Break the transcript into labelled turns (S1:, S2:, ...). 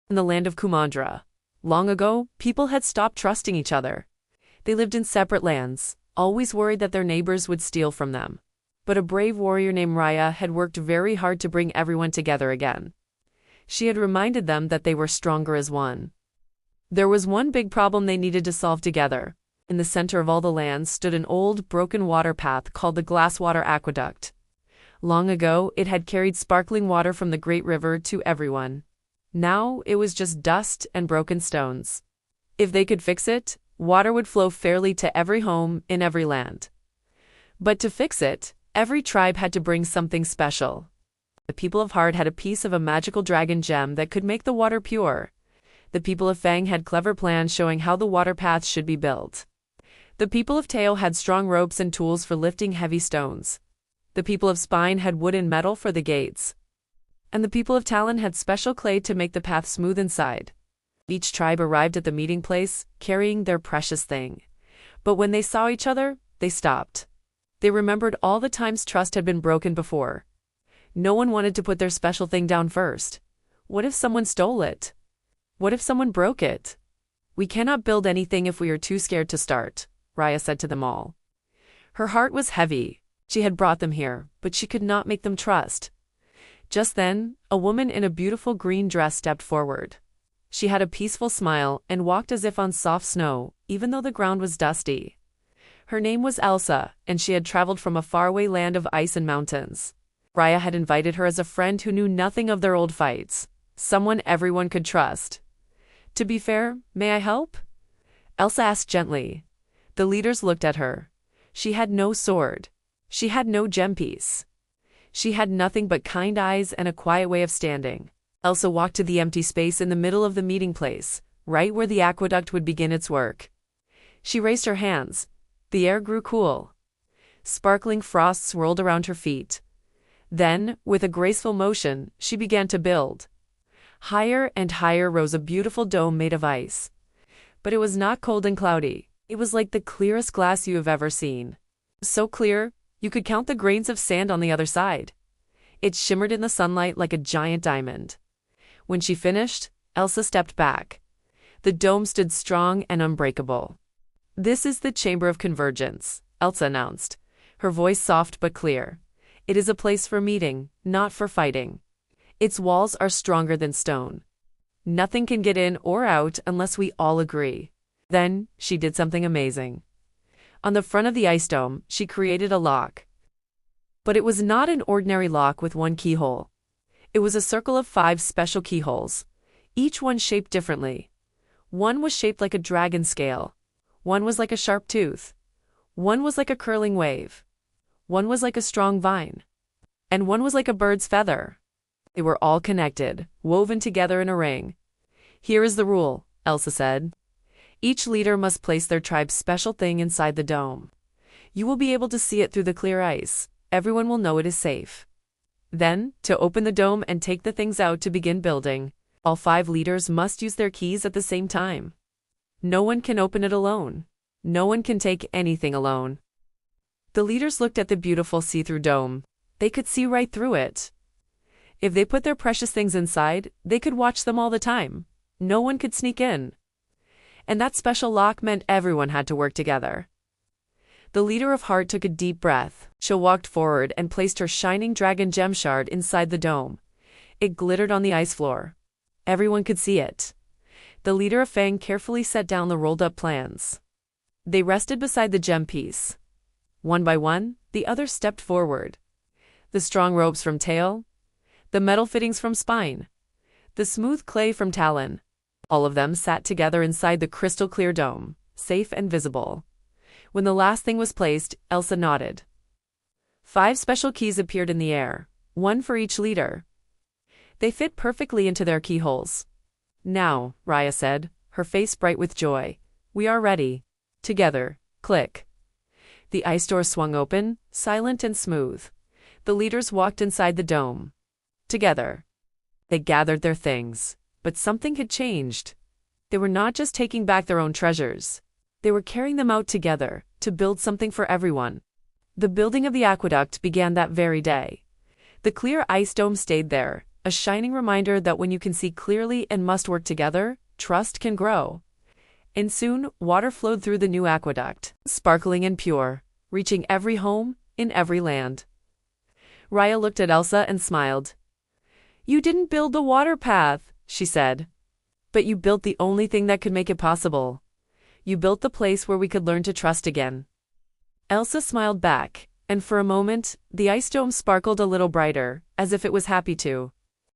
S1: In the land of Kumandra. Long ago, people had stopped trusting each other. They lived in separate lands, always worried that their neighbors would steal from them. But a brave warrior named Raya had worked very hard to bring everyone together again. She had reminded them that they were stronger as one. There was one big problem they needed to solve together. In the center of all the lands stood an old, broken water path called the Glasswater Aqueduct. Long ago, it had carried sparkling water from the great river to everyone. Now, it was just dust and broken stones. If they could fix it, water would flow fairly to every home in every land. But to fix it, every tribe had to bring something special. The people of Heart had a piece of a magical dragon gem that could make the water pure. The people of Fang had clever plans showing how the water path should be built. The people of Tail had strong ropes and tools for lifting heavy stones. The people of Spine had wood and metal for the gates. And the people of Talon had special clay to make the path smooth inside. Each tribe arrived at the meeting place, carrying their precious thing. But when they saw each other, they stopped. They remembered all the times trust had been broken before. No one wanted to put their special thing down first. What if someone stole it? What if someone broke it? We cannot build anything if we are too scared to start, Raya said to them all. Her heart was heavy. She had brought them here, but she could not make them trust. Just then, a woman in a beautiful green dress stepped forward. She had a peaceful smile and walked as if on soft snow, even though the ground was dusty. Her name was Elsa, and she had traveled from a faraway land of ice and mountains. Raya had invited her as a friend who knew nothing of their old fights, someone everyone could trust. To be fair, may I help? Elsa asked gently. The leaders looked at her. She had no sword. She had no gem piece. She had nothing but kind eyes and a quiet way of standing. Elsa walked to the empty space in the middle of the meeting place, right where the aqueduct would begin its work. She raised her hands. The air grew cool. Sparkling frost swirled around her feet. Then, with a graceful motion, she began to build. Higher and higher rose a beautiful dome made of ice. But it was not cold and cloudy. It was like the clearest glass you have ever seen. So clear, you could count the grains of sand on the other side. It shimmered in the sunlight like a giant diamond. When she finished, Elsa stepped back. The dome stood strong and unbreakable. This is the Chamber of Convergence, Elsa announced, her voice soft but clear. It is a place for meeting, not for fighting. Its walls are stronger than stone. Nothing can get in or out unless we all agree. Then, she did something amazing. On the front of the ice dome, she created a lock. But it was not an ordinary lock with one keyhole. It was a circle of 5 special keyholes, each one shaped differently. One was shaped like a dragon scale. One was like a sharp tooth. One was like a curling wave. One was like a strong vine. And one was like a bird's feather. They were all connected, woven together in a ring. Here is the rule, Elsa said. Each leader must place their tribe's special thing inside the dome. You will be able to see it through the clear ice. Everyone will know it is safe. Then, to open the dome and take the things out to begin building, all 5 leaders must use their keys at the same time. No one can open it alone. No one can take anything alone. The leaders looked at the beautiful see-through dome. They could see right through it. If they put their precious things inside, they could watch them all the time. No one could sneak in. And that special lock meant everyone had to work together. The leader of Heart took a deep breath. She walked forward and placed her shining dragon gem shard inside the dome. It glittered on the ice floor. Everyone could see it. The leader of Fang carefully set down the rolled-up plans. They rested beside the gem piece. One by one, the others stepped forward. The strong ropes from Tail, the metal fittings from Spine, the smooth clay from Talon. All of them sat together inside the crystal-clear dome, safe and visible. When the last thing was placed, Elsa nodded. 5 special keys appeared in the air, one for each leader. They fit perfectly into their keyholes. Now, Raya said, her face bright with joy, we are ready. Together, click. The ice door swung open, silent and smooth. The leaders walked inside the dome. Together. They gathered their things, but something had changed. They were not just taking back their own treasures. They were carrying them out together, to build something for everyone. The building of the aqueduct began that very day. The clear ice dome stayed there, a shining reminder that when you can see clearly and must work together, trust can grow. And soon, water flowed through the new aqueduct, sparkling and pure, reaching every home in every land. Raya looked at Elsa and smiled. "You didn't build the water path," she said. "But you built the only thing that could make it possible. You built the place where we could learn to trust again." Elsa smiled back, and for a moment, the ice dome sparkled a little brighter, as if it was happy too.